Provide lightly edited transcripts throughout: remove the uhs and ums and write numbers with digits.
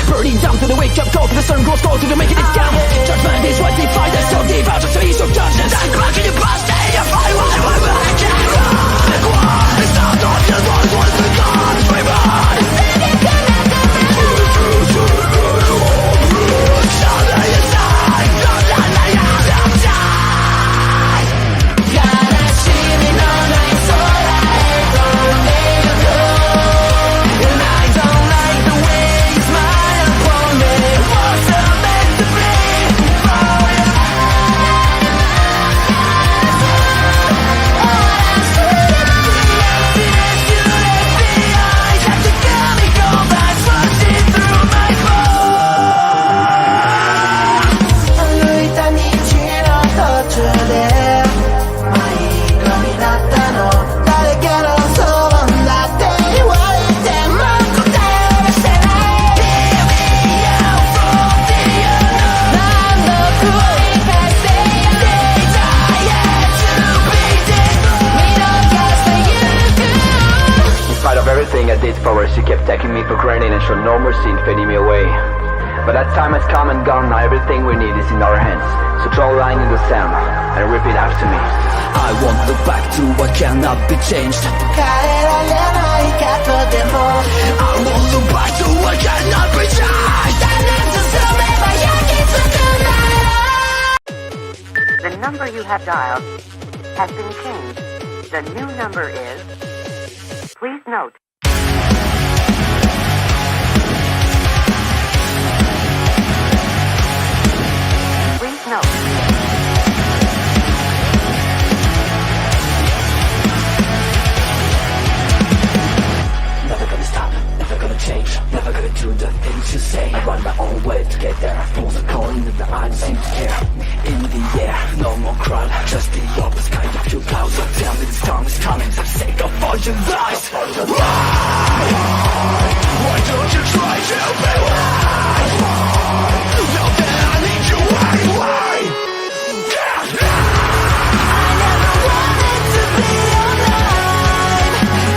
Burning down to the wake-up call, to the sun grows cold, to the making it down. Judgment is what they find, that's so deep, out of space of judgment. I'm blocking your prostate, you fight why I can't run. It's not all just what's begun, scream on. Everything I did for her, she kept taking me for granted and showed no mercy in fading me away. But that time has come and gone, now everything we need is in our hands. So draw a line in the sand and repeat after me. I won't look back to what cannot be changed. I won't look back to what cannot be changed. The number you have dialed has been changed. The new number is... Please note. Please note. Never gonna stop, never gonna change, never gonna do the things you say. I run my own way to get there. Fools are calling and I don't seem to care. In the air, no more crowd, just the opposite kind of few clouds. So tell me this time is coming for the sake of all your lies. Why don't you try to be wise? Now that I need you anyway. I never wanted to be alive,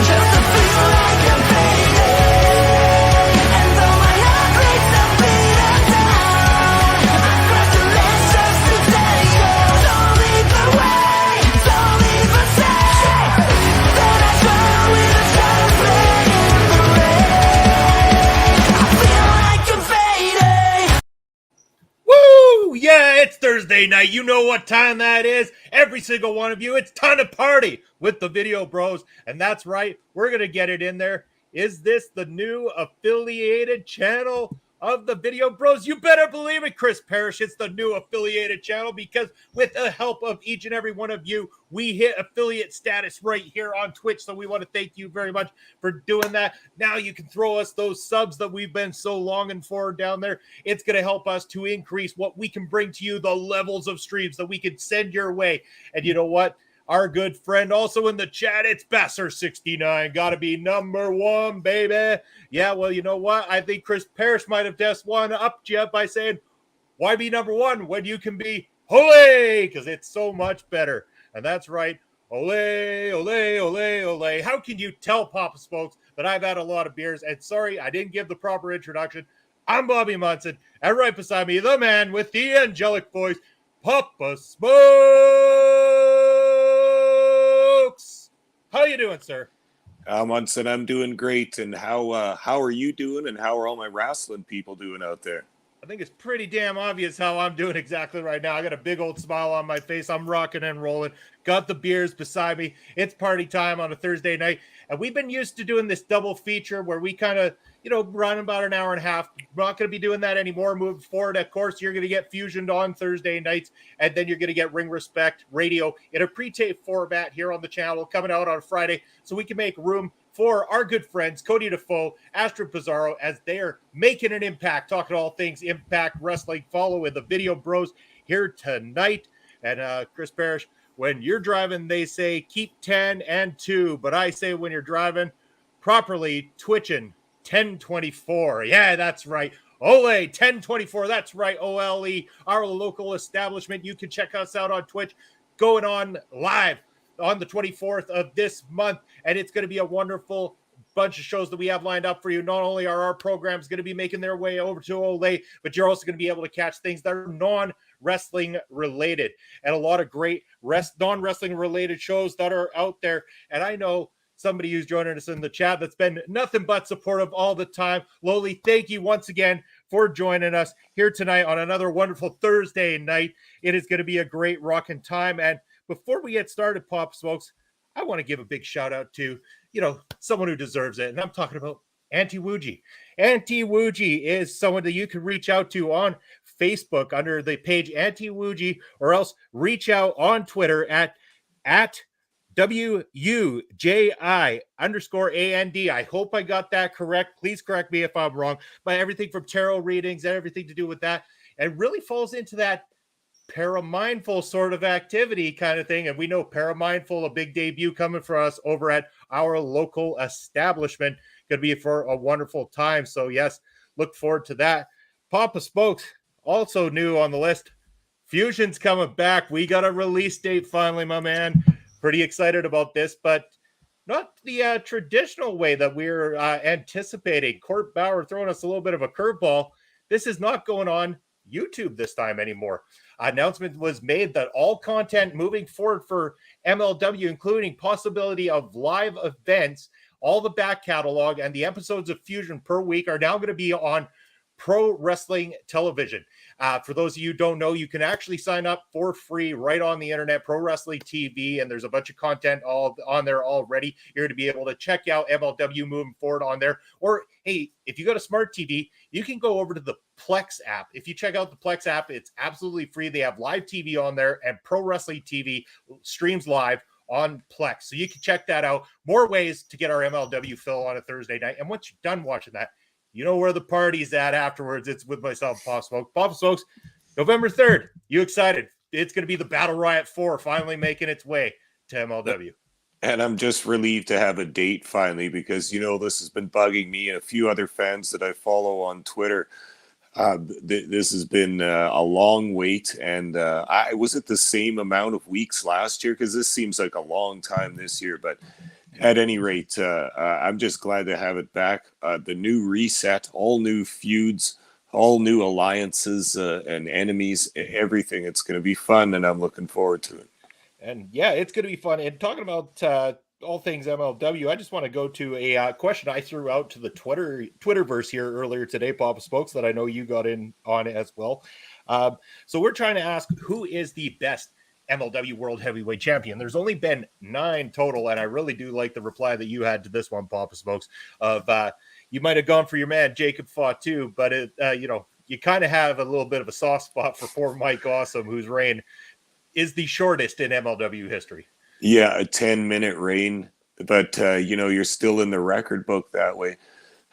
just to feel like I'm fading. And though my heart breaks a beat and down, I cross the lines just to tell you, don't leave the way, don't leave the same. Then I try with a shadow playing in the rain. I feel like I'm fading. Woo! Yeah, it's Thursday night. You know what time that is. Every single one of you, it's time to party with the Video Bros. And that's right, we're going to get it in there. Is this the new affiliated channel of the Video Bros? You better believe it, Chris Parrish. It's the new affiliated channel because with the help of each and every one of you, we hit affiliate status right here on Twitch. So we want to thank you very much for doing that. Now you can throw us those subs that we've been so longing for down there. It's going to help us to increase what we can bring to you, the levels of streams that we can send your way. And you know what? Our good friend also in the chat, it's Besser69. Got to be number one, baby. Yeah, well, you know what? I think Chris Parrish might have just one up you by saying, why be number one when you can be Ole? Because it's so much better. And that's right. Ole, ole, ole, ole. How can you tell, Papa Smokes, that I've had a lot of beers? And sorry, I didn't give the proper introduction. I'm Bobby Munson. And right beside me, the man with the angelic voice, Papa Smokes. How you doing, sir? Munson, I'm doing great. And how are you doing? And how are all my wrestling people doing out there? I think it's pretty damn obvious how I'm doing exactly right now. I got a big old smile on my face. I'm rocking and rolling. Got the beers beside me. It's party time on a Thursday night. And we've been used to doing this double feature where we kind of, run about an hour and a half. We're not going to be doing that anymore moving forward. Of course, you're going to get Fusioned on Thursday nights, and then you're going to get Ring Respect Radio in a pre-tape format here on the channel coming out on Friday so we can make room for our good friends, Cody Defoe, Astrid Pizarro, as they're making an impact, talking all things Impact Wrestling. Follow with the Video Bros here tonight. And Chris Parrish, when you're driving, they say keep 10 and 2. But I say when you're driving properly, twitching 1024. Yeah, that's right. Ole 1024. That's right. OLE, our local establishment. You can check us out on Twitch going on live on the 24th of this month, and it's going to be a wonderful bunch of shows that we have lined up for you. Not only are our programs going to be making their way over to Olay, but you're also going to be able to catch things that are non-wrestling related, and a lot of great non-wrestling related shows that are out there. And I know somebody who's joining us in the chat that's been nothing but supportive all the time. Loli, thank you once again for joining us here tonight on another wonderful Thursday night. It is going to be a great rocking time. And before we get started, Pop Smokes, I want to give a big shout out to, someone who deserves it. And I'm talking about Auntie Woogie. Auntie Woogie is someone that you can reach out to on Facebook under the page Auntie Woogie, or else reach out on Twitter at WUJI_AND. I hope I got that correct. Please correct me if I'm wrong. But everything from tarot readings and everything to do with that, and really falls into that paramindful sort of activity kind of thing. And we know paramindful, a big debut coming for us over at our local establishment. Going to be for a wonderful time. So yes, look forward to that. Papa Smokes, also new on the list. Fusion's coming back. We got a release date finally, my man. Pretty excited about this, but not the traditional way that we're anticipating. Court Bauer throwing us a little bit of a curveball. This is not going on YouTube this time anymore. Announcement was made that all content moving forward for MLW, including possibility of live events, all the back catalog, and the episodes of Fusion per week are now going to be on Pro Wrestling Television. For those of you who don't know, you can actually sign up for free right on the internet, Pro Wrestling TV, and there's a bunch of content all on there already. You're going to be able to check out MLW moving forward on there. Or, hey, if you go to Smart TV, you can go over to the Plex app. If you check out the Plex app, it's absolutely free. They have live TV on there, and Pro Wrestling TV streams live on Plex. So you can check that out. More ways to get our MLW fill on a Thursday night. And once you're done watching that, you know where the party's at afterwards. It's with myself, Pop Smoke. Pop Smokes, November 3rd. You excited? It's going to be the Battle Riot 4 finally making its way to MLW. And I'm just relieved to have a date finally, because, this has been bugging me and a few other fans that I follow on Twitter. This has been a long wait. And was it the same amount of weeks last year? Because this seems like a long time this year. But at any rate, I'm just glad to have it back. The new reset, all new feuds, all new alliances and enemies, everything. It's going to be fun, and I'm looking forward to it. And yeah, it's going to be fun. And talking about all things MLW, I just want to go to a question I threw out to the Twitterverse here earlier today, Papa Smokes, that I know you got in on as well. So we're trying to ask, who is the best MLW World Heavyweight Champion? There's only been 9 total, and I really do like the reply that you had to this one, Papa Smokes, of you might have gone for your man Jacob Fatu, but you kind of have a little bit of a soft spot for poor Mike Awesome, whose reign is the shortest in MLW history. Yeah, a 10-minute reign, but you're still in the record book that way.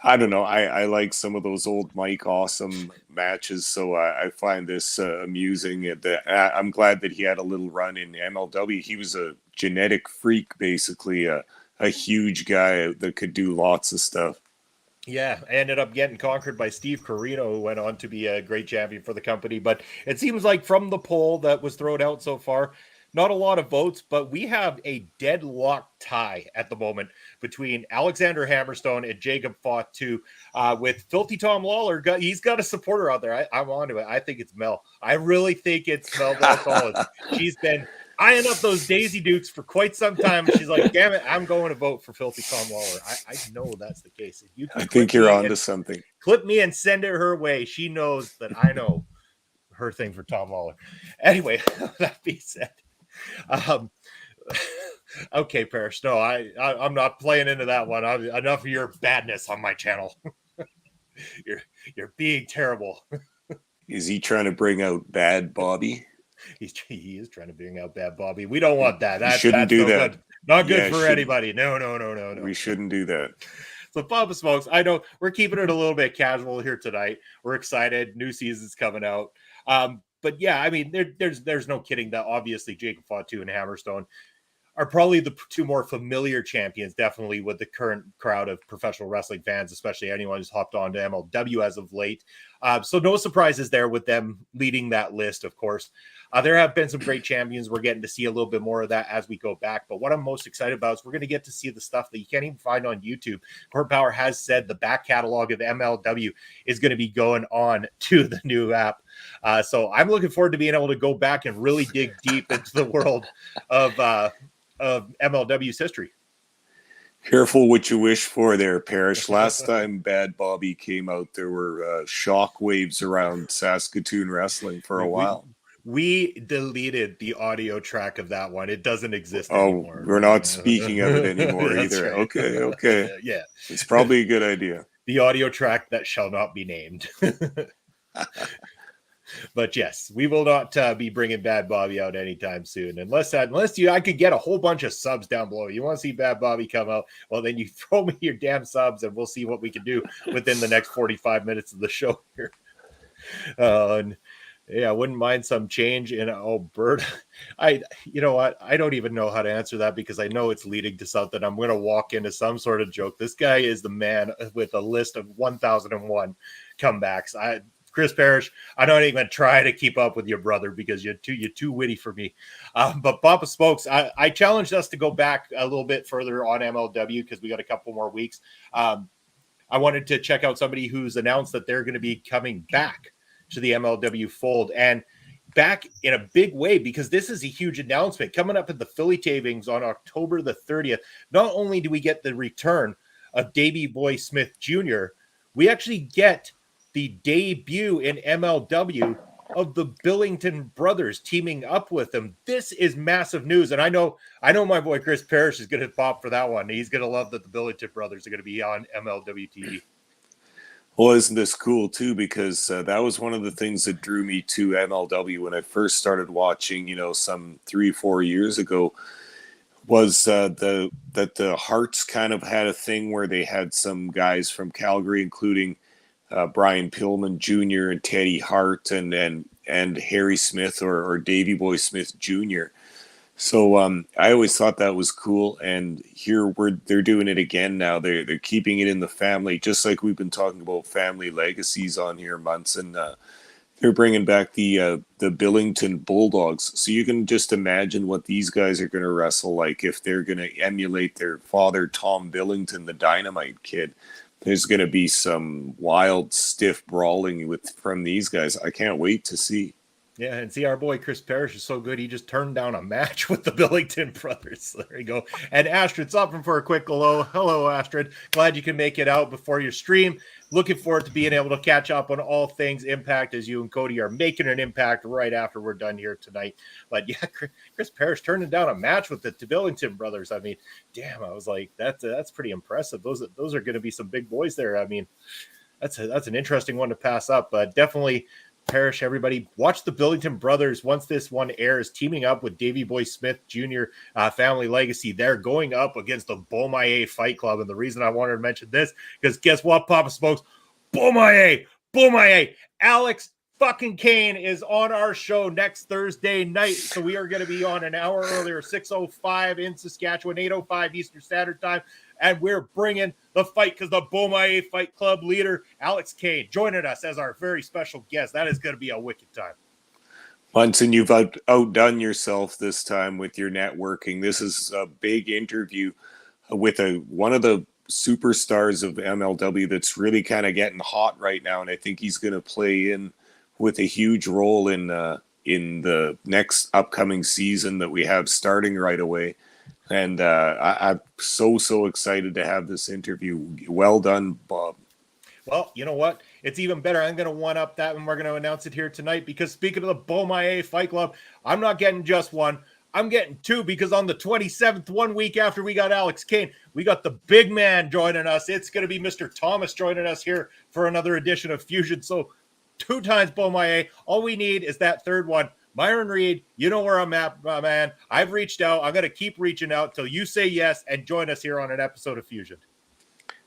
I don't know. I like some of those old Mike Awesome matches, so I find this amusing. I'm glad that he had a little run in MLW. He was a genetic freak, basically, a huge guy that could do lots of stuff. Yeah, I ended up getting conquered by Steve Carino, who went on to be a great champion for the company. But it seems like from the poll that was thrown out so far, not a lot of votes, but we have a deadlock tie at the moment between Alexander Hammerstone and Jacob Fatu, with Filthy Tom Lawler. He's got a supporter out there. I'm onto it. I think it's Mel. I really think it's Mel Gonzalez. She's been eyeing up those Daisy Dukes for quite some time. She's like, damn it, I'm going to vote for Filthy Tom Lawler. I know that's the case. I think you're onto something. Clip me and send it her way. She knows that I know her thing for Tom Lawler. Anyway, that being said, okay, Parrish. No, I'm not playing into that one. Enough of your badness on my channel. You're being terrible. Is he trying to bring out Bad Bobby? He is trying to bring out Bad Bobby. We don't want that. That's do that. Good. Not good for anybody. No. We shouldn't do that. So, Papa Smokes, I know we're keeping it a little bit casual here tonight. We're excited. New season's coming out. But yeah, I mean, there's no kidding that obviously Jacob Fatu and Hammerstone are probably the 2 more familiar champions, definitely with the current crowd of professional wrestling fans, especially anyone who's hopped on to MLW as of late. So no surprises there with them leading that list, of course. There have been some great champions. We're getting to see a little bit more of that as we go back. But what I'm most excited about is we're going to get to see the stuff that you can't even find on YouTube. Court Power has said the back catalog of MLW is going to be going on to the new app. So I'm looking forward to being able to go back and really dig deep into the world of MLW's history. Careful what you wish for there, Parrish. Last time Bad Bobby came out, there were shock waves around Saskatoon wrestling for a while. We deleted the audio track of that one. It doesn't exist anymore. We're not speaking of it anymore either. Right. Okay. Yeah. It's probably a good idea. The audio track that shall not be named. But yes, we will not be bringing Bad Bobby out anytime soon. Unless I could get a whole bunch of subs down below. You want to see Bad Bobby come out? Well, then you throw me your damn subs and we'll see what we can do within the next 45 minutes of the show here. And yeah, I wouldn't mind some change in Alberta. You know what? I don't even know how to answer that because I know it's leading to something. I'm going to walk into some sort of joke. This guy is the man with a list of 1001 comebacks. Chris Parrish, I don't even try to keep up with your brother because you're too witty for me. But Papa Smokes, I challenged us to go back a little bit further on MLW because we got a couple more weeks. I wanted to check out somebody who's announced that they're going to be coming back to the MLW fold and back in a big way because this is a huge announcement coming up at the Philly tapings on October the 30th. Not only do we get the return of Davey Boy Smith Jr., we actually get the debut in MLW of the Billington brothers teaming up with them. This is massive news. And I know my boy Chris Parrish is going to pop for that one. He's going to love that the Billington brothers are going to be on MLW TV. Well, isn't this cool too? Because that was one of the things that drew me to MLW when I first started watching, some 3-4 years ago, was that the Hearts kind of had a thing where they had some guys from Calgary, including Brian Pillman Jr. and Teddy Hart and Harry Smith or Davey Boy Smith Jr. So I always thought that was cool, and here they're doing it again now. They're keeping it in the family, just like we've been talking about family legacies on here, Munson. They're bringing back the Billington Bulldogs, so you can just imagine what these guys are going to wrestle like if they're going to emulate their father, Tom Billington, the Dynamite Kid. There's going to be some wild, stiff brawling from these guys. I can't wait to see. Yeah, and see, our boy Chris Parrish is so good, he just turned down a match with the Billington brothers. There you go. And Astrid's up for a quick hello. Hello, Astrid. Glad you can make it out before your stream. Looking forward to being able to catch up on all things Impact as you and Cody are making an impact right after we're done here tonight. But yeah, Chris Parrish turning down a match with the Billington brothers. I mean, damn, I was like, that's pretty impressive. Those are going to be some big boys there. I mean, that's an interesting one to pass up, but definitely Parrish, everybody, watch the Billington brothers once this one airs, teaming up with Davey Boy Smith Jr. Family Legacy. They're going up against the Beaumaye Fight Club. And the reason I wanted to mention this, because guess what, Papa Smokes? Beaumaye, Alex fucking Kane is on our show next Thursday night. So we are going to be on an hour earlier, 6:05 in Saskatchewan, 8:05 Eastern Standard Time. And we're bringing the fight because the Beaumaye Fight Club leader, Alex Kane, joining us as our very special guest. That is going to be a wicked time. Munson, you've outdone yourself this time with your networking. This is a big interview with one of the superstars of MLW that's really kind of getting hot right now. And I think he's going to play in with a huge role in the next upcoming season that we have starting right away. And I'm so excited to have this interview. Well done, Bob. Well, you know what? It's even better. I'm going to one-up that, and we're going to announce it here tonight because speaking of the Beaumaye Fight Club, I'm not getting just one. I'm getting two because on the 27th, 1 week after we got Alex Kane, we got the big man joining us. It's going to be Mr. Thomas joining us here for another edition of Fusion. So 2 times Beaumaye. All we need is that third one. Myron Reed, you know where I'm at, man. I've reached out. I'm going to keep reaching out till you say yes and join us here on an episode of Fusion.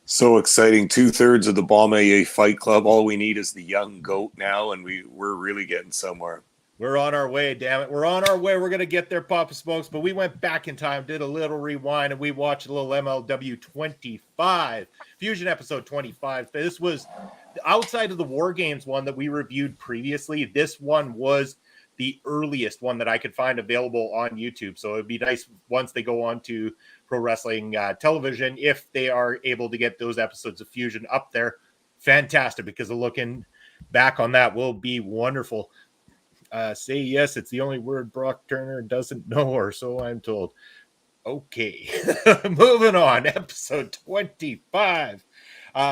So exciting. 2/3 of the Beaumaye Fight Club. All we need is the young goat now, and we're really getting somewhere. We're on our way, damn it. We're on our way. We're going to get there, Papa Smokes. But we went back in time, did a little rewind, and we watched a little MLW 25. Fusion episode 25. This was outside of the War Games one that we reviewed previously, this one was the earliest one that I could find available on YouTube. So it'd be nice once they go on to Pro Wrestling Television, if they are able to get those episodes of Fusion up there. Fantastic, because looking back on that will be wonderful. Say yes, it's the only word Brock Turner doesn't know, or so I'm told. Okay, moving on. Episode 25.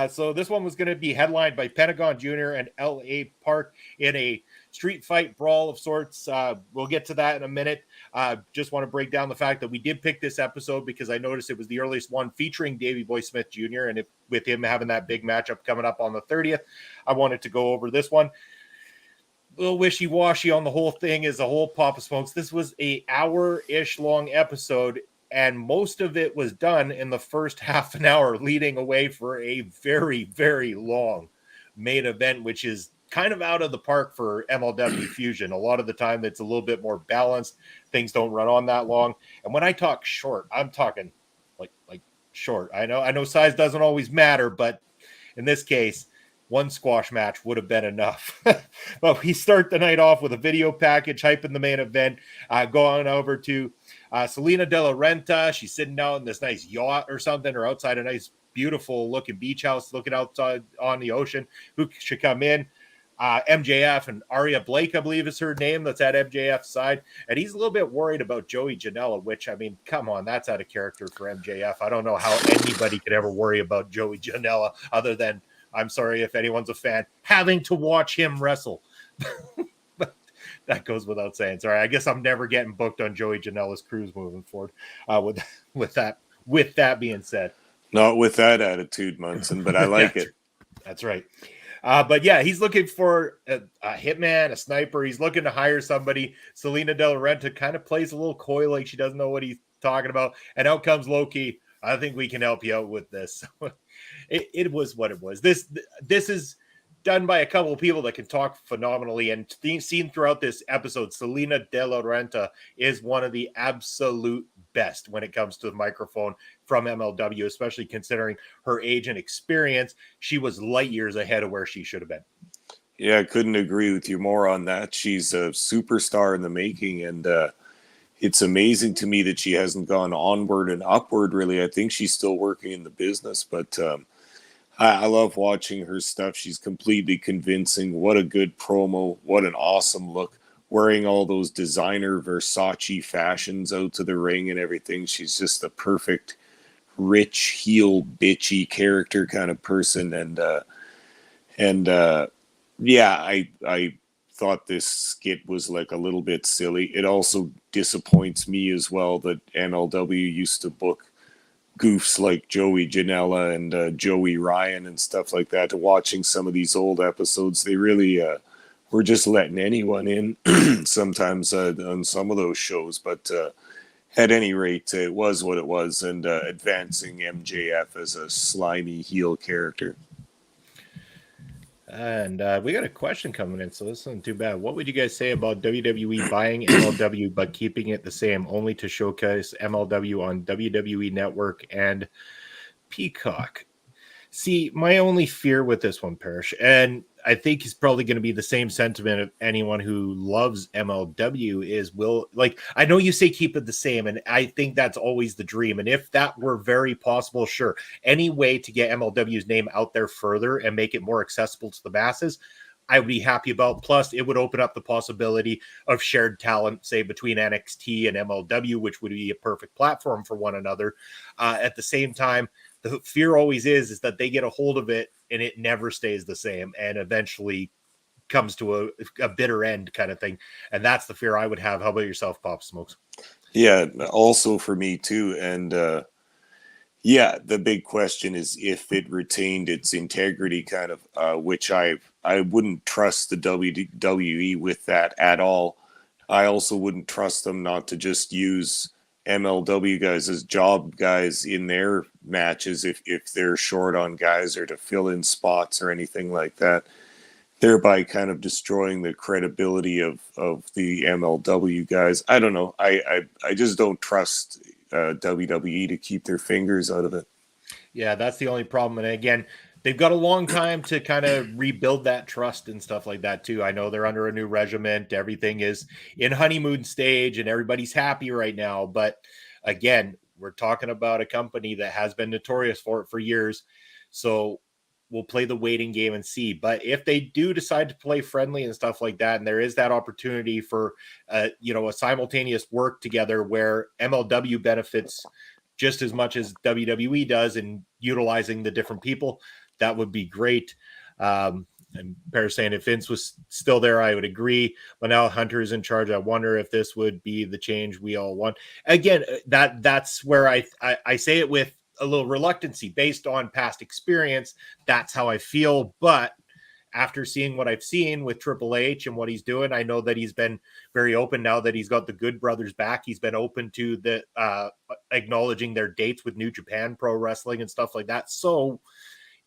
So this one was going to be headlined by Pentagon Jr. and L.A. Park in a street fight brawl of sorts. We'll get to that in a minute. Just want to break down the fact that we did pick this episode because I noticed it was the earliest one featuring Davey Boy Smith Jr. And with him having that big matchup coming up on the 30th, I wanted to go over this one. A little wishy-washy on the whole thing as a whole, Papa Smokes. This was a hour-ish long episode, and most of it was done in the first half an hour, leading away for a very, very long main event, which is kind of out of the park for MLW Fusion. A lot of the time, it's a little bit more balanced. Things don't run on that long. And when I talk short, I'm talking like short. I know size doesn't always matter, but in this case, one squash match would have been enough. But we start the night off with a video package hyping the main event, going over to Selena De La Renta. She's sitting out in this nice yacht or something, or outside a nice, beautiful looking beach house looking outside on the ocean. Who should come in? MJF and Aria Blake, I believe is her name, that's at MJF's side. And he's a little bit worried about Joey Janela, which, I mean, come on, that's out of character for MJF. I don't know how anybody could ever worry about Joey Janela other than, I'm sorry if anyone's a fan, having to watch him wrestle. But that goes without saying. Sorry, I guess I'm never getting booked on Joey Janela's cruise moving forward. With that being said, Not with that attitude, Munson, but I like it. That's right. But yeah, he's looking for a hitman, a sniper. He's looking to hire somebody. Selena De La Renta kind of plays a little coy, like she doesn't know what he's talking about. And out comes Loki. I think we can help you out with this. It was what it was. This is done by a couple of people that can talk phenomenally, and seen throughout this episode, Selena De La Renta is one of the absolute best when it comes to the microphone from MLW, especially considering her age and experience. She was light years ahead of where she should have been. Yeah, I couldn't agree with you more on that. She's a superstar in the making, and it's amazing to me that she hasn't gone onward and upward, really. I think she's still working in the business, but I love watching her stuff. She's completely convincing. What a good promo. What an awesome look. Wearing all those designer Versace fashions out to the ring and everything. She's just the perfect rich, heel, bitchy character kind of person. And yeah, I thought this skit was like a little bit silly. It also disappoints me as well that MLW used to book goofs like Joey Janela and Joey Ryan and stuff like that. To watching some of these old episodes, they really were just letting anyone in sometimes on some of those shows. But at any rate, it was what it was, and advancing MJF as a slimy heel character. And we got a question coming in, so this isn't too bad. What would you guys say about WWE buying MLW but keeping it the same, only to showcase MLW on WWE Network and Peacock? See, my only fear with this one, Parrish, and I think it's probably going to be the same sentiment of anyone who loves MLW, is I know you say keep it the same, and I think that's always the dream. And if that were very possible, sure, any way to get MLW's name out there further and make it more accessible to the masses, I would be happy about. Plus, it would open up the possibility of shared talent, say, between NXT and MLW, which would be a perfect platform for one another. At the same time, the fear always is that they get a hold of it and it never stays the same and eventually comes to a bitter end kind of thing. And that's the fear I would have. How about yourself, Pop Smokes? Yeah, also for me too. And yeah, the big question is if it retained its integrity, kind of, which I wouldn't trust the WWE with that at all. I also wouldn't trust them not to just use MLW guys as job guys in their matches if they're short on guys, or to fill in spots or anything like that, thereby kind of destroying the credibility of the MLW guys. I don't know. I just don't trust WWE to keep their fingers out of it. Yeah, that's the only problem. And again, they've got a long time to kind of rebuild that trust and stuff like that too. I know they're under a new regiment. Everything is in honeymoon stage and everybody's happy right now. But again, we're talking about a company that has been notorious for it for years. So we'll play the waiting game and see. But if they do decide to play friendly and stuff like that, and there is that opportunity for, a simultaneous work together where MLW benefits just as much as WWE does in utilizing the different people, that would be great. And Bear saying if Vince was still there, I would agree. But now Hunter is in charge. I wonder if this would be the change we all want. Again, that's where I say it with a little reluctancy based on past experience. That's how I feel. But after seeing what I've seen with Triple H and what he's doing, I know that he's been very open now that he's got the Good Brothers back. He's been open to the acknowledging their dates with New Japan Pro Wrestling and stuff like that. So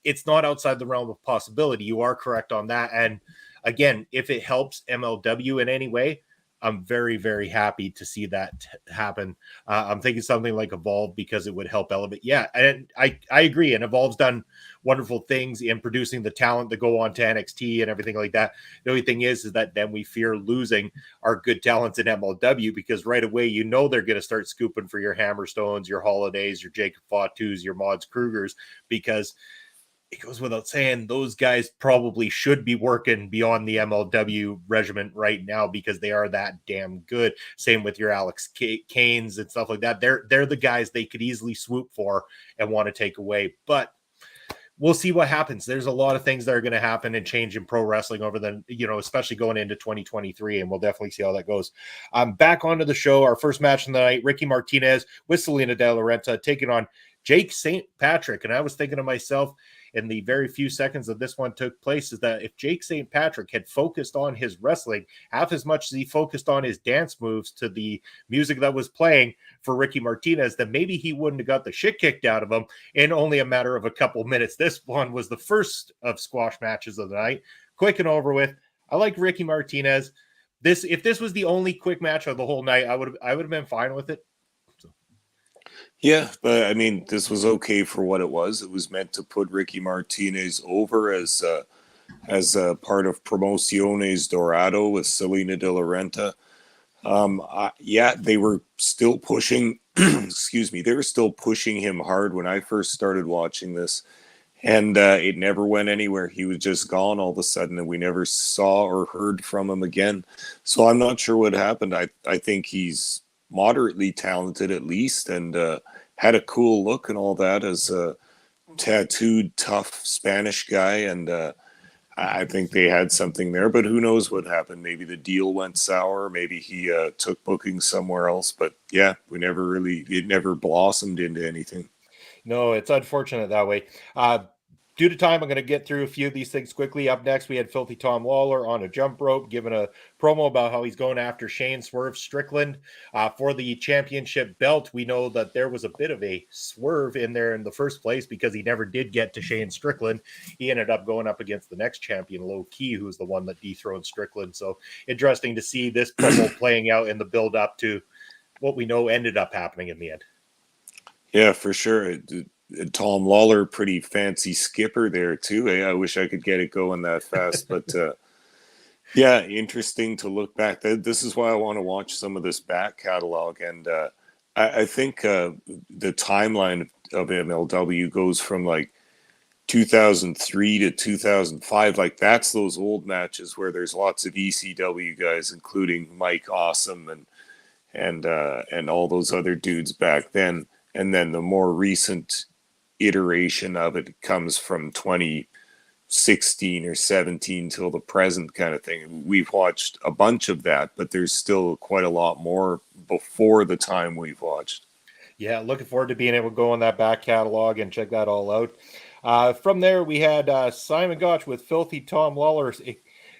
it's not outside the realm of possibility. You are correct on that. And again, if it helps MLW in any way, I'm very, very happy to see that happen. I'm thinking something like Evolve because it would help elevate. Yeah, and I agree. And Evolve's done wonderful things in producing the talent that go on to NXT and everything like that. The only thing is that then we fear losing our good talents in MLW because right away, they're going to start scooping for your Hammerstones, your Holidays, your Jacob Fatus, your Mods Krugers, because it goes without saying those guys probably should be working beyond the MLW regiment right now because they are that damn good. Same with your Alex Canes and stuff like that. They're the guys they could easily swoop for and want to take away. But we'll see what happens. There's a lot of things that are going to happen and change in pro wrestling over the, especially going into 2023. And we'll definitely see how that goes. Back onto the show. Our first match of the night, Ricky Martinez with Selena De La Renta taking on Jake St. Patrick. And I was thinking to myself, in the very few seconds that this one took place, is that if Jake St. Patrick had focused on his wrestling half as much as he focused on his dance moves to the music that was playing for Ricky Martinez, then maybe he wouldn't have got the shit kicked out of him in only a matter of a couple minutes. This one was the first of squash matches of the night. Quick and over with. I like Ricky Martinez. If this was the only quick match of the whole night, I would have been fine with it. Yeah, but I mean, this was okay for what it was. It was meant to put Ricky Martinez over as a part of Promociones Dorado with Selena De La Renta. They were still pushing. Excuse me, they were still pushing him hard when I first started watching this, and it never went anywhere. He was just gone all of a sudden, and we never saw or heard from him again. So I'm not sure what happened. I think he's moderately talented at least, and had a cool look and all that as a tattooed, tough Spanish guy. And I think they had something there, but who knows what happened? Maybe the deal went sour. Maybe he took booking somewhere else. But yeah, it never blossomed into anything. No, it's unfortunate that way. Due to time, I'm going to get through a few of these things quickly. Up next, we had Filthy Tom Lawler on a jump rope, giving a promo about how he's going after Shane Swerve Strickland for the championship belt. We know that there was a bit of a swerve in there in the first place because he never did get to Shane Strickland. He ended up going up against the next champion, Low Key, who's the one that dethroned Strickland. So interesting to see this promo playing out in the build up to what we know ended up happening in the end. Yeah, for sure. Tom Lawler, pretty fancy skipper there too. I wish I could get it going that fast, but yeah, interesting to look back. This is why I want to watch some of this back catalog, and I think the timeline of MLW goes from like 2003 to 2005. Like that's those old matches where there's lots of ECW guys, including Mike Awesome and all those other dudes back then. And then the more recent iteration of it comes from 2016 or 17 till the present kind of thing. We've watched a bunch of that, but there's still quite a lot more before the time we've watched. Yeah, looking forward to being able to go on that back catalog and check that all out. From there, we had Simon Gotch with Filthy Tom Lawler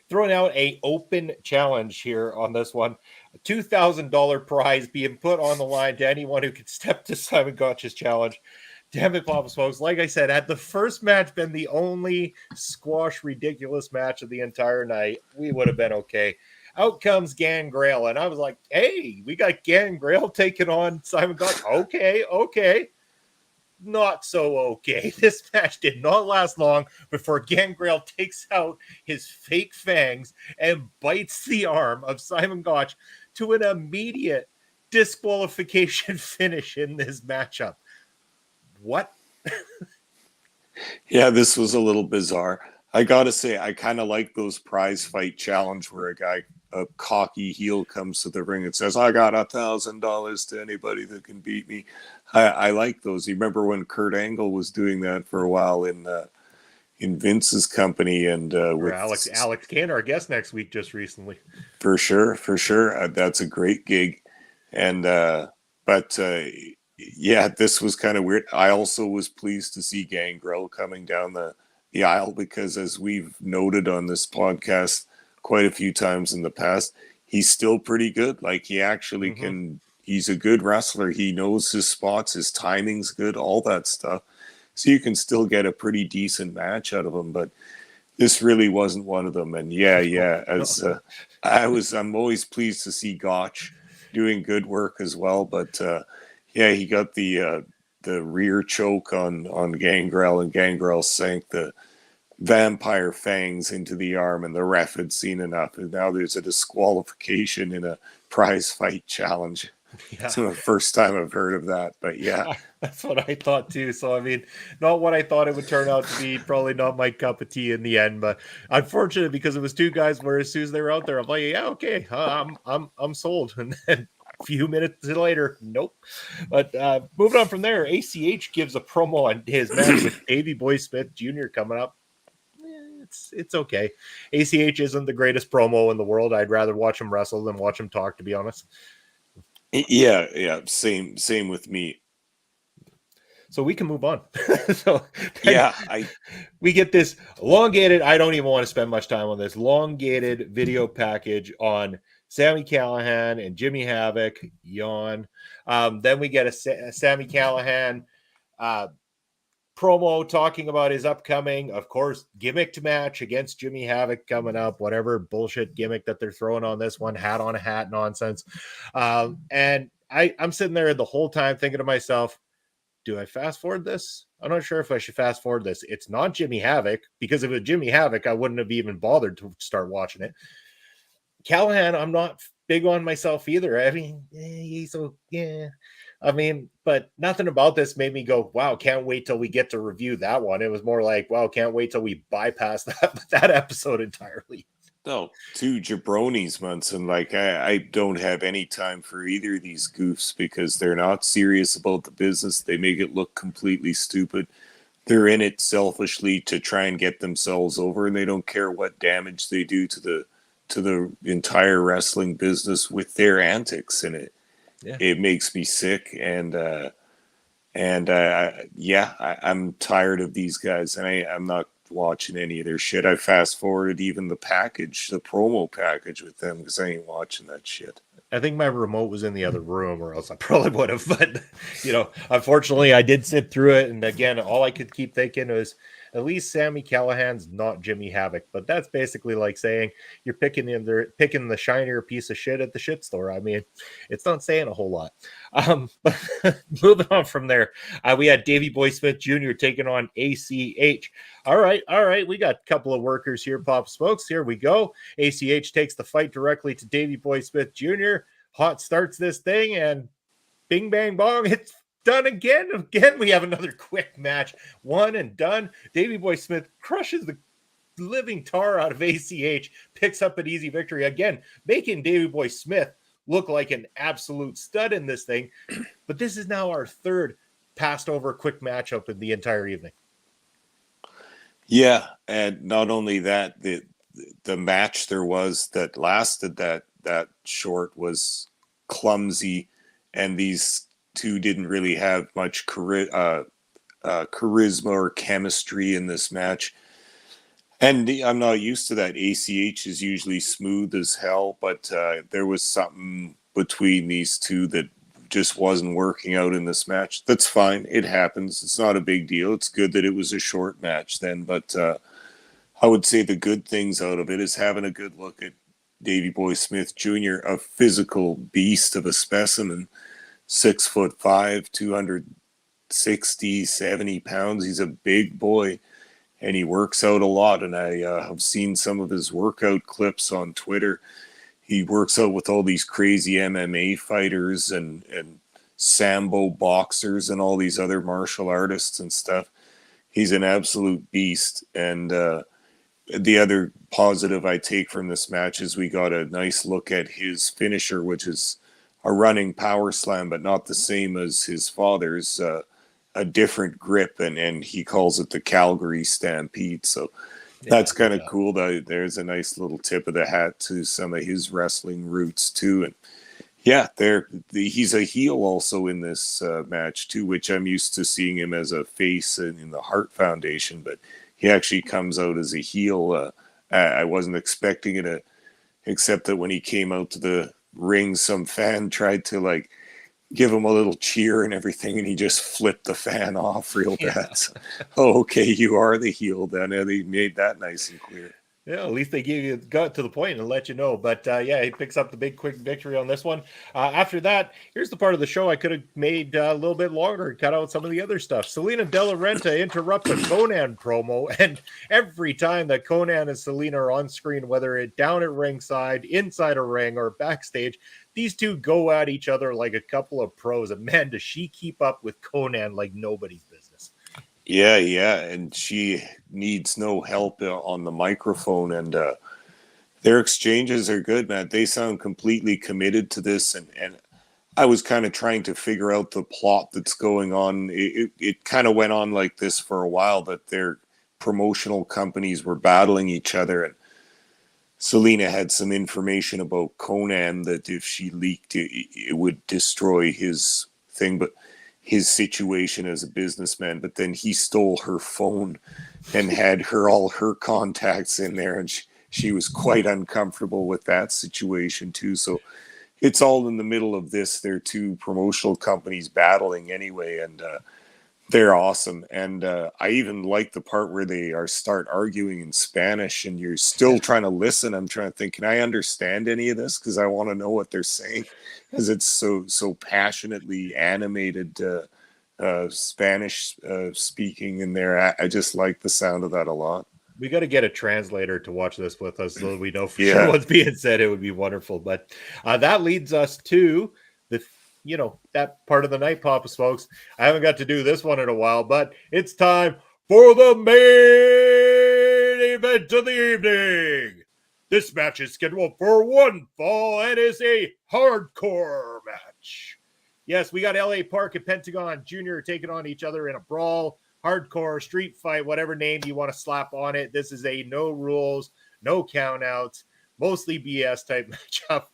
throwing out a open challenge here on this one. A $2,000 prize being put on the line to anyone who could step to Simon Gotch's challenge. Damn it, Papa Smokes. Like I said, had the first match been the only squash ridiculous match of the entire night, we would have been okay. Out comes Gangrel, and I was like, hey, we got Gangrel taking on Simon Gotch. Okay. not so okay. This match did not last long before Gangrel takes out his fake fangs and bites the arm of Simon Gotch to an immediate disqualification finish in this matchup. What? Yeah, this was a little bizarre. I gotta say, I kind of like those prize fight challenge where a cocky heel comes to the ring and says, "I got $1,000 to anybody that can beat me." I like those. You remember when Kurt Angle was doing that for a while in Vince's company, and with Alex Kane, our guest next week, just recently. For sure. That's a great gig, and but yeah, this was kind of weird. I also was pleased to see Gangrel coming down the aisle because, as we've noted on this podcast quite a few times in the past, he's still pretty good. Like, he actually he's a good wrestler. He knows his spots, his timing's good, all that stuff. So you can still get a pretty decent match out of him, but this really wasn't one of them. And as I'm always pleased to see Gotch doing good work as well. But he got the rear choke on Gangrel, and Gangrel sank the vampire fangs into the arm, and the ref had seen enough, and now there's a disqualification in a prize fight challenge. Yeah. It's the first time I've heard of that, but yeah. That's what I thought too. So, I mean, not what I thought it would turn out to be. Probably not my cup of tea in the end, but unfortunate because it was two guys where as soon as they were out there, I'm like, yeah, okay, I'm sold. And then a few minutes later, nope. But moving on from there, ACH gives a promo on his match with Davey Boy Smith Jr. coming up. It's okay. ACH isn't the greatest promo in the world. I'd rather watch him wrestle than watch him talk, to be honest. Yeah. Same with me. So we can move on. We get this elongated. I don't even want to spend much time on this elongated video package on Sami Callihan and Jimmy Havoc. Yawn. Then we get a Sami Callihan promo talking about his upcoming, of course, gimmicked match against Jimmy Havoc coming up, whatever bullshit gimmick that they're throwing on this one, hat on a hat nonsense. And I'm sitting there the whole time thinking to myself, do I fast forward this? I'm not sure if I should fast forward this. It's not Jimmy Havoc, because if it was Jimmy Havoc, I wouldn't have even bothered to start watching it. Callahan, I'm not big on myself either. I mean, but nothing about this made me go, wow, can't wait till we get to review that one. It was more like, wow, can't wait till we bypass that episode entirely. No, two jabronis, Munson. Like, I don't have any time for either of these goofs because they're not serious about the business. They make it look completely stupid. They're in it selfishly to try and get themselves over, and they don't care what damage they do to the entire wrestling business with their antics in it. Yeah. It makes me sick, and I'm tired of these guys, and I'm not watching any of their shit. I fast forwarded even the promo package with them because I ain't watching that shit. I think my remote was in the other room, or else I probably would have. But unfortunately, I did sit through it, and again, all I could keep thinking was, at least Sami Callihan's not Jimmy Havoc. But that's basically like saying you're picking the shinier piece of shit at the shit store. I mean, it's not saying a whole lot. But moving on from there, we had Davey Boy Smith Jr. taking on ACH. All right. We got a couple of workers here. Pop Smokes. Here we go. ACH takes the fight directly to Davey Boy Smith Jr. Hot starts this thing, and bing, bang, bong. It's done again. We have another quick match. One and done. Davey Boy Smith crushes the living tar out of ACH, picks up an easy victory again, making Davey Boy Smith look like an absolute stud in this thing. But this is now our third passed over quick matchup in the entire evening. Yeah, and not only that, the match there was that lasted that short was clumsy, and these two didn't really have much charisma or chemistry in this match. And I'm not used to that. ACH is usually smooth as hell, but there was something between these two that just wasn't working out in this match. That's fine. It happens. It's not a big deal. It's good that it was a short match then, but I would say the good things out of it is having a good look at Davey Boy Smith Jr., a physical beast of a specimen, 6'5", 200 60, 70 pounds. He's a big boy, and he works out a lot. And I have seen some of his workout clips on Twitter. He works out with all these crazy MMA fighters and Sambo boxers and all these other martial artists and stuff. He's an absolute beast. And the other positive I take from this match is we got a nice look at his finisher, which is a running power slam, but not the same as his father's, a different grip, and he calls it the Calgary Stampede. So that's kind of cool. There's a nice little tip of the hat to some of his wrestling roots too. And yeah, he's a heel also in this match too, which I'm used to seeing him as a face in the Hart Foundation, but he actually comes out as a heel. I wasn't expecting it, except that when he came out to the ring, some fan tried to like give him a little cheer and everything, and he just flipped the fan off real bad. So, oh, okay, you are the heel then. And they made that nice and clear. Yeah, at least they got to the point and let you know. But yeah, he picks up the big quick victory on this one. After that, here's the part of the show I could have made a little bit longer and cut out some of the other stuff. Selena De La Renta interrupts a Conan promo, and every time that Conan and Selena are on screen, whether it's down at ringside, inside a ring, or backstage, these two go at each other like a couple of pros. And man, does she keep up with Conan like nobody's business. Yeah, and she needs no help on the microphone, and their exchanges are good, man. They sound completely committed to this, and I was kind of trying to figure out the plot that's going on. It kind of went on like this for a while, that their promotional companies were battling each other, and Selena had some information about Conan that if she leaked it would destroy his thing, but his situation as a businessman. But then he stole her phone and had all her contacts in there, and she was quite uncomfortable with that situation too. So it's all in the middle of this. They're two promotional companies battling anyway, and they're awesome. And I even like the part where they start arguing in Spanish, and you're still trying to listen. I'm trying to think, can I understand any of this? Because I want to know what they're saying, because it's so passionately animated Spanish speaking in there. I just like the sound of that a lot. We got to get a translator to watch this with us so we know for sure what's being said. It would be wonderful. But that leads us to that part of the night, Papa Smokes. I haven't got to do this one in a while, but it's time for the main event of the evening. This match is scheduled for one fall and is a hardcore match. Yes, we got LA Park and Pentagon Jr. taking on each other in a brawl, hardcore, street fight, whatever name you want to slap on it. This is a no rules, no countouts, mostly BS type matchup.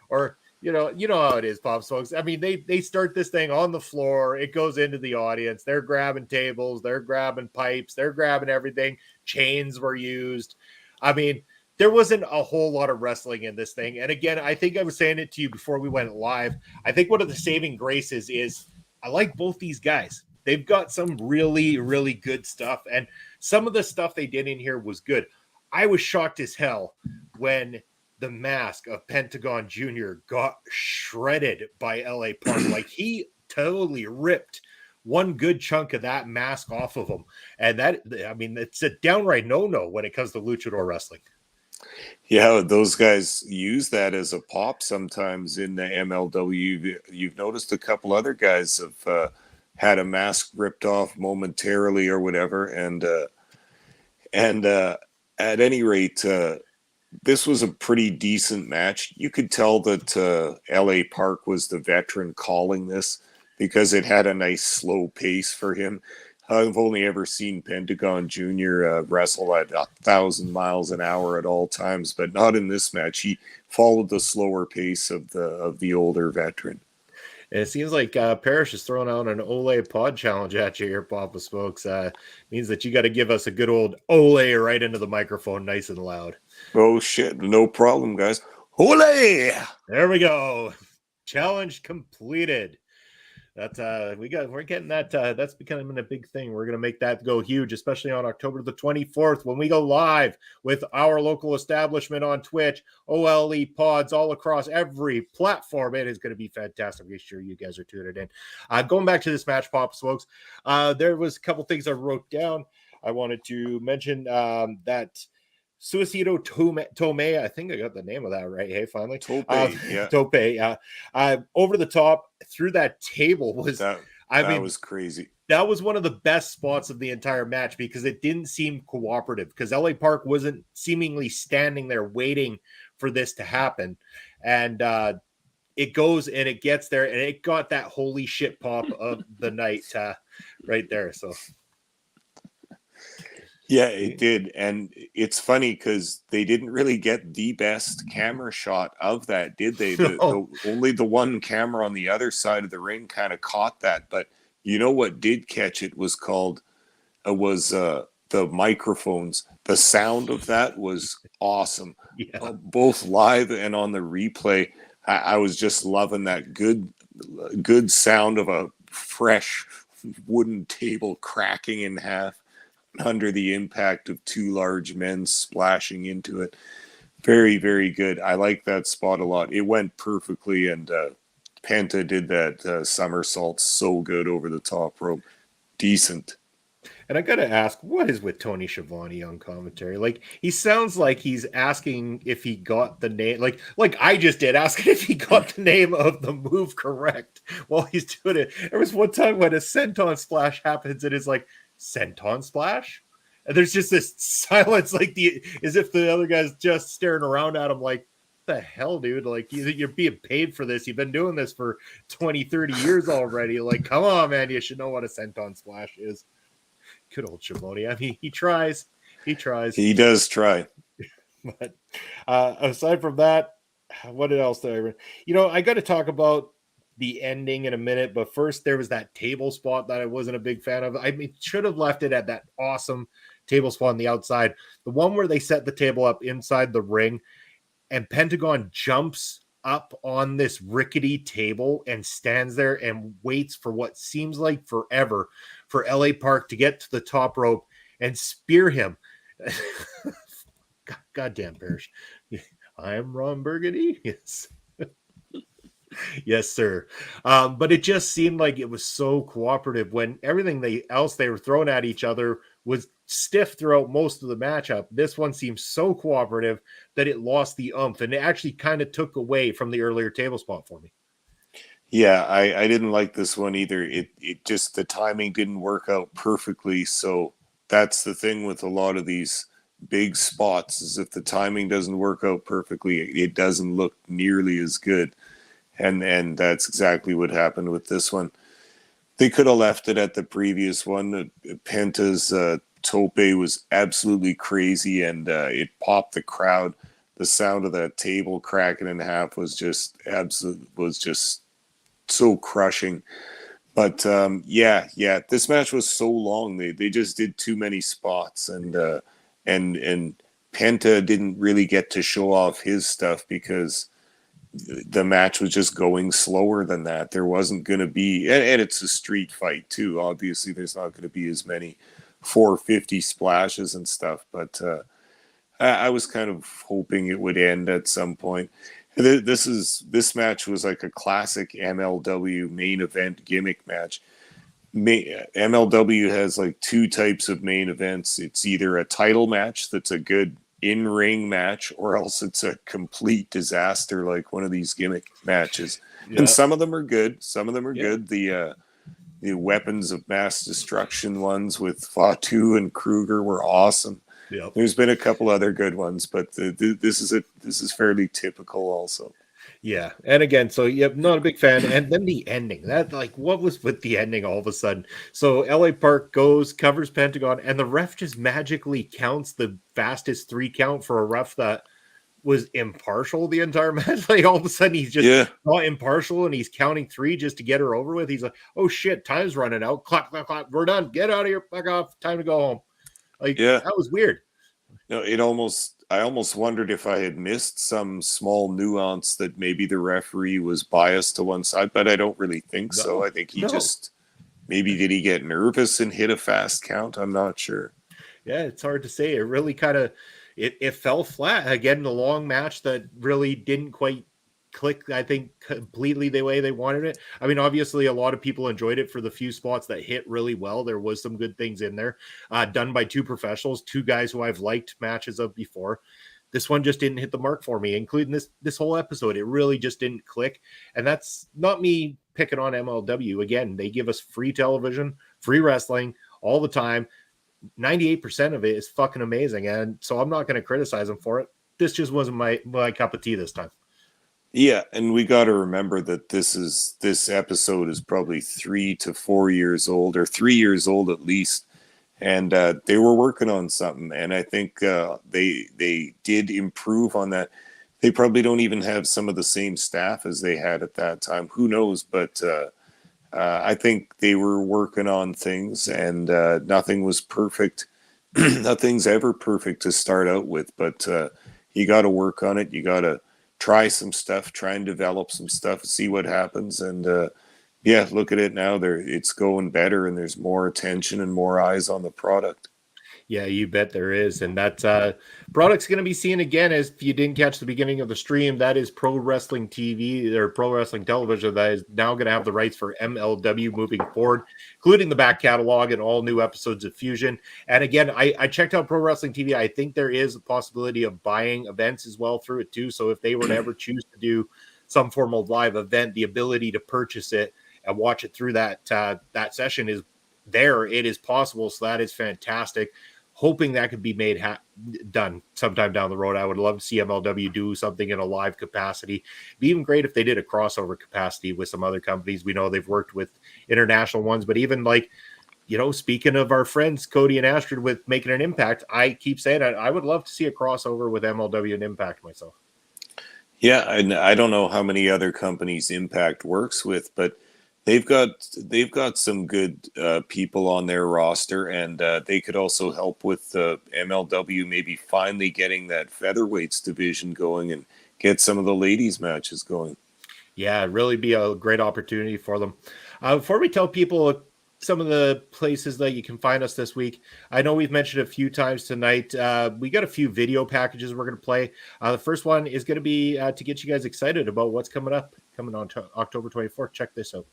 Or you know how it is, Pop Smokes. I mean, they start this thing on the floor. It goes into the audience. They're grabbing tables. They're grabbing pipes. They're grabbing everything. Chains were used. I mean, there wasn't a whole lot of wrestling in this thing. And again, I think I was saying it to you before we went live. I think one of the saving graces is I like both these guys. They've got some really, really good stuff. And some of the stuff they did in here was good. I was shocked as hell when the mask of Pentagon Jr. got shredded by LA Park. Like, he totally ripped one good chunk of that mask off of him. And it's a downright no-no when it comes to luchador wrestling. Yeah, those guys use that as a pop sometimes in the MLW. You've noticed a couple other guys have had a mask ripped off momentarily or whatever. And at any rate, this was a pretty decent match. You could tell that LA Park was the veteran calling this, because it had a nice slow pace for him. I've only ever seen Pentagon Jr. Wrestle at 1,000 miles an hour at all times, but not in this match. He followed the slower pace of the older veteran. And it seems like Parrish is throwing out an Ole pod challenge at you here, Papa Smokes. Means that you got to give us a good old Ole right into the microphone, nice and loud. Oh, shit. No problem, guys. Ole! There we go. Challenge completed. We're getting that. That's becoming a big thing. We're gonna make that go huge, especially on October the 24th when we go live with our local establishment on Twitch. OLE pods all across every platform. It is going to be fantastic. Make sure you guys are tuning in. Going back to this match, Pop Smokes. There was a couple things I wrote down. I wanted to mention that Suicido Tome, I think I got the name of that right. Hey, finally. Tope, yeah. Tope, over the top through that table was, That was crazy. That was one of the best spots of the entire match because it didn't seem cooperative because LA Park wasn't seemingly standing there waiting for this to happen. And it goes and it gets there and it got that holy shit pop of the night right there. So. Yeah, it did. And it's funny because they didn't really get the best camera shot of that, did they? Only the one camera on the other side of the ring kind of caught that. But you know what did catch it was the microphones. The sound of that was awesome. Yeah. Both live and on the replay. I was just loving that good sound of a fresh wooden table cracking in half under the impact of two large men splashing into it. Very, very good. I like that spot a lot. It went perfectly, and Penta did that somersault so good over the top rope. Decent. And I gotta ask, what is with Tony Schiavone on commentary? Like, he sounds like he's asking if he got the name, like I just did, asking if he got the name of the move correct while he's doing it. There was one time when a senton splash happens, and it's like, senton splash? And there's just this silence, like as if the other guy's just staring around at him like, the hell, dude? Like, you're being paid for this. You've been doing this for 20, 30 years already. Like, come on, man. You should know what a senton splash is. Good old Schiavone. I mean, he tries. He tries. He does try. But aside from that, what else did I got to talk about the ending in a minute. But first, there was that table spot that I wasn't a big fan of. I mean, should have left it at that awesome table spot on the outside. The one where they set the table up inside the ring and Pentagon jumps up on this rickety table and stands there and waits for what seems like forever for LA Park to get to the top rope and spear him. Goddamn Parrish. I am Ron Burgundy. Yes. Yes, sir. But it just seemed like it was so cooperative when everything they were throwing at each other was stiff throughout most of the matchup. This one seemed so cooperative that it lost the oomph, and it actually kind of took away from the earlier table spot for me. Yeah, I didn't like this one either. It just, the timing didn't work out perfectly. So that's the thing with a lot of these big spots, is if the timing doesn't work out perfectly, it doesn't look nearly as good. And that's exactly what happened with this one. They could have left it at the previous one. Penta's tope was absolutely crazy, and it popped the crowd. The sound of that table cracking in half was just so crushing. But this match was so long. They just did too many spots, and Penta didn't really get to show off his stuff because the match was just going slower than that. There wasn't going to be, and it's a street fight too. Obviously, there's not going to be as many 450 splashes and stuff. But I was kind of hoping it would end at some point. This match was like a classic MLW main event gimmick match. MLW has like two types of main events. It's either a title match that's a good in-ring match, or else it's a complete disaster, like one of these gimmick matches. Yeah. And some of them are good. Some of them are good. The weapons of mass destruction ones with Fatu and Kruger were awesome. Yep. There's been a couple other good ones, but this is fairly typical also. Yeah, and again, so not a big fan. And then the ending, what was with the ending all of a sudden? So LA Park covers Pentagon, and the ref just magically counts the fastest 3 count for a ref that was impartial the entire match. Like, all of a sudden he's just not impartial, and he's counting 3 just to get her over with. He's like, oh shit, time's running out. Clap, clap, clap. We're done. Get out of here. Fuck off. Time to go home. Like, that was weird. No, it almost almost wondered if I had missed some small nuance that maybe the referee was biased to one side, but I don't really think so. No, I think he no. just maybe did he get nervous and hit a fast count? I'm not sure. Yeah, it's hard to say. It really kind of it fell flat again. The long match that really didn't quite click, I think, completely the way they wanted it. I mean, obviously, a lot of people enjoyed it for the few spots that hit really well. There was some good things in there, done by two professionals, two guys who I've liked matches of before. This one just didn't hit the mark for me, including this whole episode. It really just didn't click, and that's not me picking on MLW. Again, they give us free television, free wrestling all the time. 98% of it is fucking amazing, and so I'm not going to criticize them for it. This just wasn't my cup of tea this time. Yeah, and we got to remember that this episode is probably 3 to 4 years old, or 3 years old at least, and they were working on something, and I think they did improve on that. They probably don't even have some of the same staff as they had at that time. Who knows? But I think they were working on things, and nothing was perfect. Nothing's ever perfect to start out with, but you got to work on it. You got to try some stuff, try and develop some stuff, see what happens. And yeah, look at it now. It's going better, and there's more attention and more eyes on the product. Yeah, you bet there is. And that product's going to be seen again, as if you didn't catch the beginning of the stream, that is Pro Wrestling TV or Pro Wrestling Television that is now going to have the rights for MLW moving forward, including the back catalog and all new episodes of Fusion. And again, I checked out Pro Wrestling TV. I think there is a possibility of buying events as well through it too. So if they were to ever choose to do some form of live event, the ability to purchase it and watch it through that session is there. It is possible. So that is fantastic. Hoping that could be made done sometime down the road. I would love to see MLW do something in a live capacity. It'd be even great if they did a crossover capacity with some other companies. We know they've worked with international ones, but even like, you know, speaking of our friends Cody and Astrid with making an impact, I keep saying I would love to see a crossover with MLW and Impact myself. Yeah, and I don't know how many other companies Impact works with, but they've got some good people on their roster, and they could also help with MLW maybe finally getting that featherweights division going and get some of the ladies matches going. Yeah, it'd really be a great opportunity for them. Before we tell people some of the places that you can find us this week, I know we've mentioned a few times tonight. We got a few video packages we're going to play. The first one is going to be to get you guys excited about what's coming on October 24th. Check this out.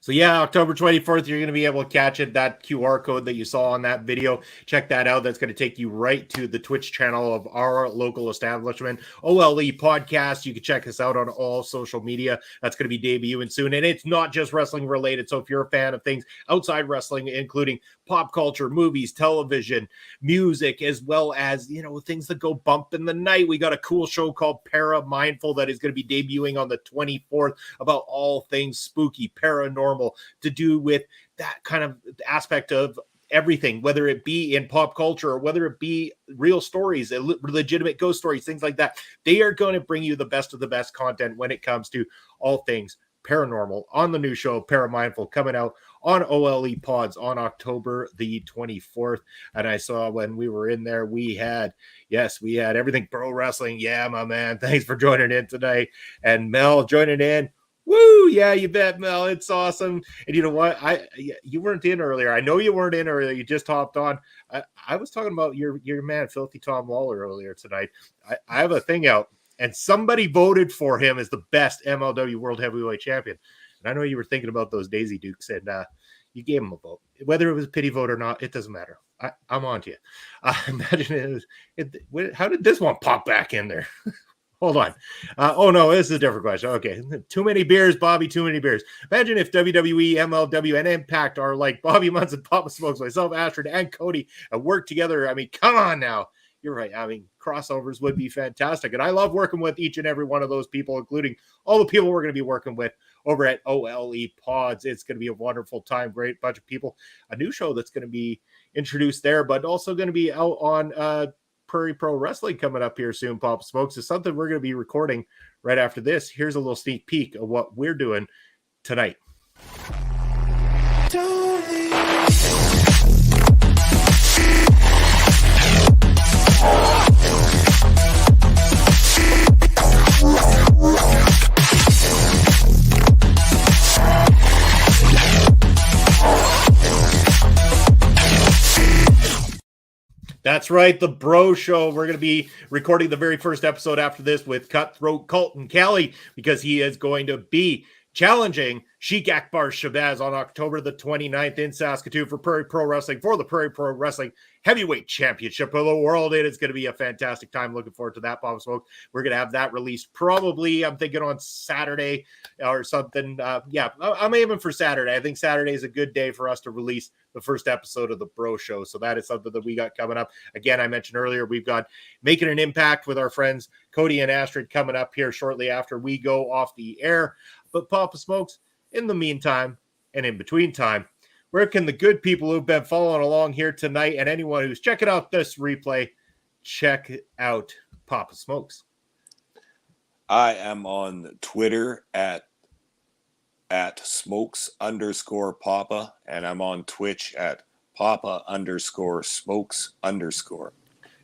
So yeah, October 24th, you're going to be able to catch it. That QR code that you saw on that video, check that out. That's going to take you right to the Twitch channel of our local establishment, OLE Podcast. You can check us out on all social media. That's going to be debuting soon. And it's not just wrestling related. So if you're a fan of things outside wrestling, including pop culture, movies, television, music, as well as, you know, things that go bump in the night, we got a cool show called Para Mindful that is going to be debuting on the 24th about all things spooky, paranormal, to do with that kind of aspect of everything, whether it be in pop culture or whether it be real stories, legitimate ghost stories, things like that. They are going to bring you the best of the best content when it comes to all things paranormal on the new show, Paramindful, coming out on OLE Pods on October the 24th. And I saw when we were in there, we had everything pro wrestling. Yeah, my man. Thanks for joining in tonight. And Mel joining in. Woo! Yeah, you bet, Mel. It's awesome. And you know what? You weren't in earlier. I know you weren't in earlier. You just hopped on. I was talking about your man, Filthy Tom Lawler, earlier tonight. I have a thing out, and somebody voted for him as the best MLW World Heavyweight Champion. And I know you were thinking about those Daisy Dukes, and you gave him a vote. Whether it was a pity vote or not, it doesn't matter. I'm on to you. Imagine how did this one pop back in there? Hold on. Oh, no, this is a different question. Okay. Too many beers, Bobby, too many beers. Imagine if WWE, MLW, and Impact are like Bobby Munson, Papa Smokes, myself, Astrid, and Cody and work together. I mean, come on now. You're right. I mean, crossovers would be fantastic. And I love working with each and every one of those people, including all the people we're going to be working with over at OLE Pods. It's going to be a wonderful time. Great bunch of people. A new show that's going to be introduced there, but also going to be out on Prairie Pro Wrestling coming up here soon. Papa Smokes is something we're going to be recording right after this. Here's a little sneak peek of what we're doing tonight. That's right, the Bro Show. We're going to be recording the very first episode after this with Cutthroat Colton Kelly because he is going to be challenging Sheik Akbar Shabazz on October the 29th in Saskatoon for Prairie Pro Wrestling, for the Prairie Pro Wrestling Heavyweight Championship of the World. It is going to be a fantastic time. Looking forward to that, Papa Smoke. We're going to have that released probably, I'm thinking, on Saturday or something. I'm aiming for Saturday. I think Saturday is a good day for us to release the first episode of the Bro Show. So that is something that we got coming up. Again, I mentioned earlier, we've got Making an Impact with our friends Cody and Astrid coming up here shortly after we go off the air. But Papa Smokes, in the meantime and in between time, where can the good people who've been following along here tonight and anyone who's checking out this replay check out Papa Smokes? I am on Twitter at Smokes_Papa, and I'm on Twitch at Papa_Smokes_.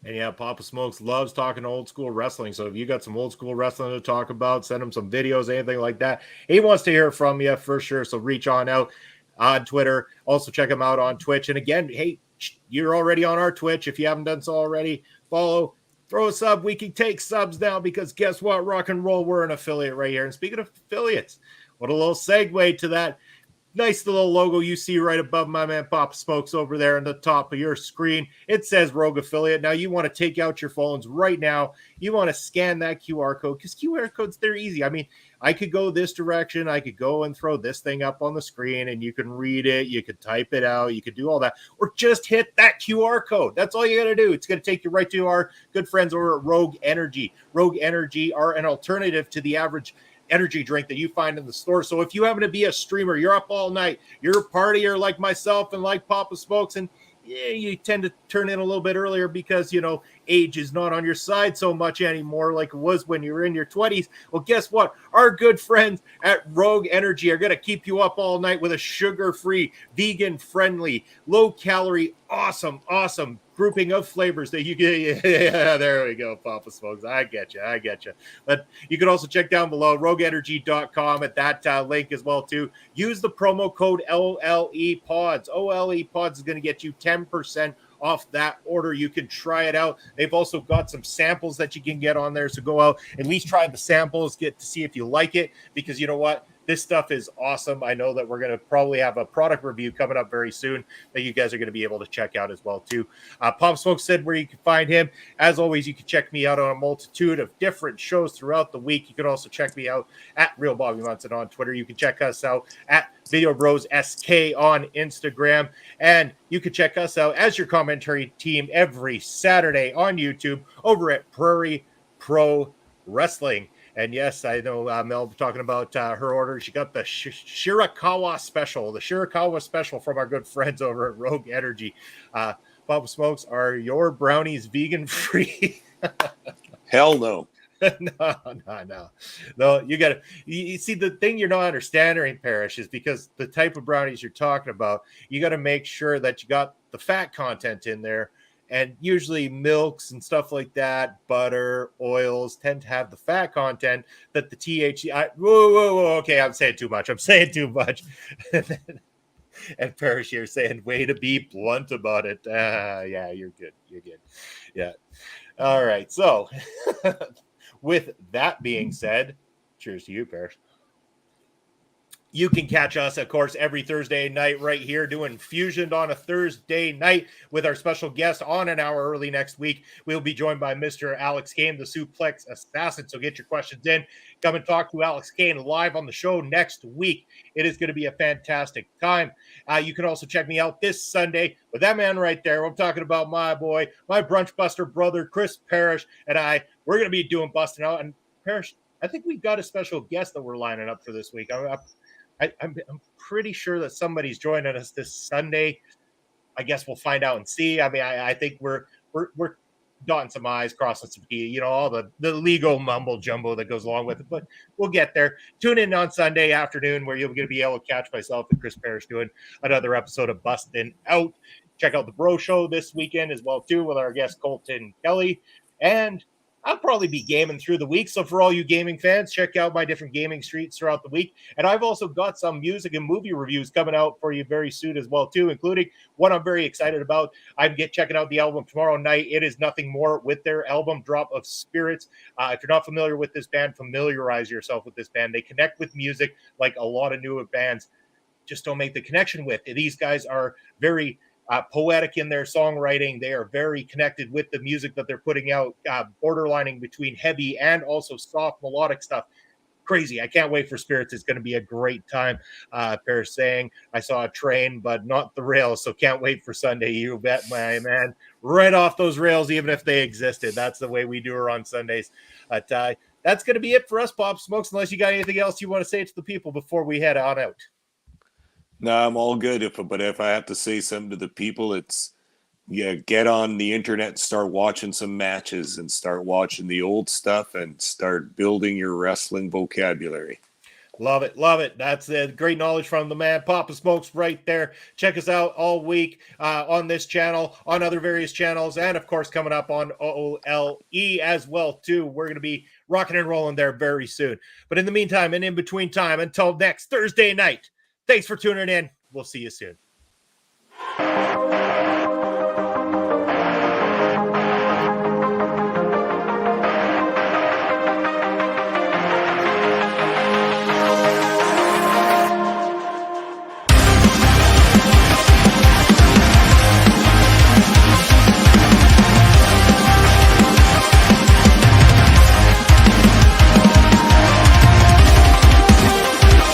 And yeah, Papa Smokes loves talking old school wrestling. So if you got some old school wrestling to talk about, send him some videos, anything like that. He wants to hear from you for sure. So reach on out on Twitter. Also check him out on Twitch. And again, hey, you're already on our Twitch. If you haven't done so already, follow, throw a sub. We can take subs now because guess what? Rock and Roll, we're an affiliate right here. And speaking of affiliates, what a little segue to that nice little logo you see right above my man Papa Smokes over there on the top of your screen. It says Rogue Affiliate. Now you want to take out your phones right now. You want to scan that QR code because QR codes, they're easy. I mean, I could go this direction. I could go and throw this thing up on the screen and you can read it. You could type it out. You could do all that or just hit that QR code. That's all you got to do. It's going to take you right to our good friends over at Rogue Energy. Rogue Energy are an alternative to the average energy drink that you find in the store. So if you happen to be a streamer, you're up all night, you're a partier like myself and like Papa Smokes, and you tend to turn in a little bit earlier because, you know, age is not on your side so much anymore like it was when you were in your 20s. Well, guess what? Our good friends at Rogue Energy are going to keep you up all night with a sugar-free, vegan-friendly, low-calorie, awesome grouping of flavors that you get. Yeah, there we go, Papa Smokes. I get you. But you can also check down below, rogueenergy.com at that link as well, too. Use the promo code OLEPODS. OLE Pods is going to get you 10% off that order. You can try it out. They've also got some samples that you can get on there. So go out, at least try the samples, get to see if you like it, because you know what? This stuff is awesome. I know that we're going to probably have a product review coming up very soon that you guys are going to be able to check out as well, too. Pop Smoke said where you can find him. As always, you can check me out on a multitude of different shows throughout the week. You can also check me out at Real Bobby Munson on Twitter. You can check us out at Video Bros SK on Instagram. And you can check us out as your commentary team every Saturday on YouTube over at Prairie Pro Wrestling. And yes, I know Mel talking about her order. She got the Shirakawa special, from our good friends over at Rogue Energy. Papa Smokes, are your brownies vegan free? Hell no. No, you see, the thing you're not understanding, Parrish, is because the type of brownies you're talking about, you got to make sure that you got the fat content in there. And usually milks and stuff like that, butter, oils tend to have the fat content that the THC. Okay, I'm saying too much. And Parrish here saying, way to be blunt about it. Yeah, you're good. Yeah. All right. So with that being said, cheers to you, Parrish. You can catch us, of course, every Thursday night right here doing Fusion on a Thursday night with our special guest on an hour early next week. We'll be joined by Mr. Alex Kane, the Suplex Assassin. So get your questions in. Come and talk to Alex Kane live on the show next week. It is going to be a fantastic time. You can also check me out this Sunday with that man right there. I'm talking about my boy, my brunch buster brother, Chris Parrish, and I. We're going to be doing Busting Out. And Parrish, I think we've got a special guest that we're lining up for this week. I'm pretty sure that somebody's joining us this Sunday. I guess we'll find out and see. I mean, I think we're dotting some I's, crossing some T's, you know, all the legal mumble jumbo that goes along with it. But we'll get there. Tune in on Sunday afternoon where you're going to be able to catch myself and Chris Parrish doing another episode of Bustin' Out. Check out the Bro Show this weekend as well, too, with our guest Colton Kelly. And I'll probably be gaming through the week. So for all you gaming fans, check out my different gaming streets throughout the week. And I've also got some music and movie reviews coming out for you very soon as well, too, including one I'm very excited about. I'm checking out the album tomorrow night. It is Nothing More with their album Drop of Spirits. If you're not familiar with this band, familiarize yourself with this band. They connect with music like a lot of newer bands just don't make the connection with. These guys are very poetic in their songwriting. They are very connected with the music that they're putting out, borderlining between heavy and also soft melodic stuff. Crazy. I can't wait for Spirits. It's going to be a great time. Paris saying, I saw a train, but not the rails. So can't wait for Sunday. You bet, my man. Right off those rails, even if they existed. That's the way we do her on Sundays. But that's going to be it for us, Pop Smokes, unless you got anything else you want to say to the people before we head on out. No, I'm all good. But if I have to say something to the people, it's get on the internet, start watching some matches, and start watching the old stuff, and start building your wrestling vocabulary. Love it. Love it. That's great knowledge from the man, Papa Smokes, right there. Check us out all week on this channel, on other various channels, and, of course, coming up on OLE as well, too. We're going to be rocking and rolling there very soon. But in the meantime and in between time, until next Thursday night, thanks for tuning in. We'll see you soon.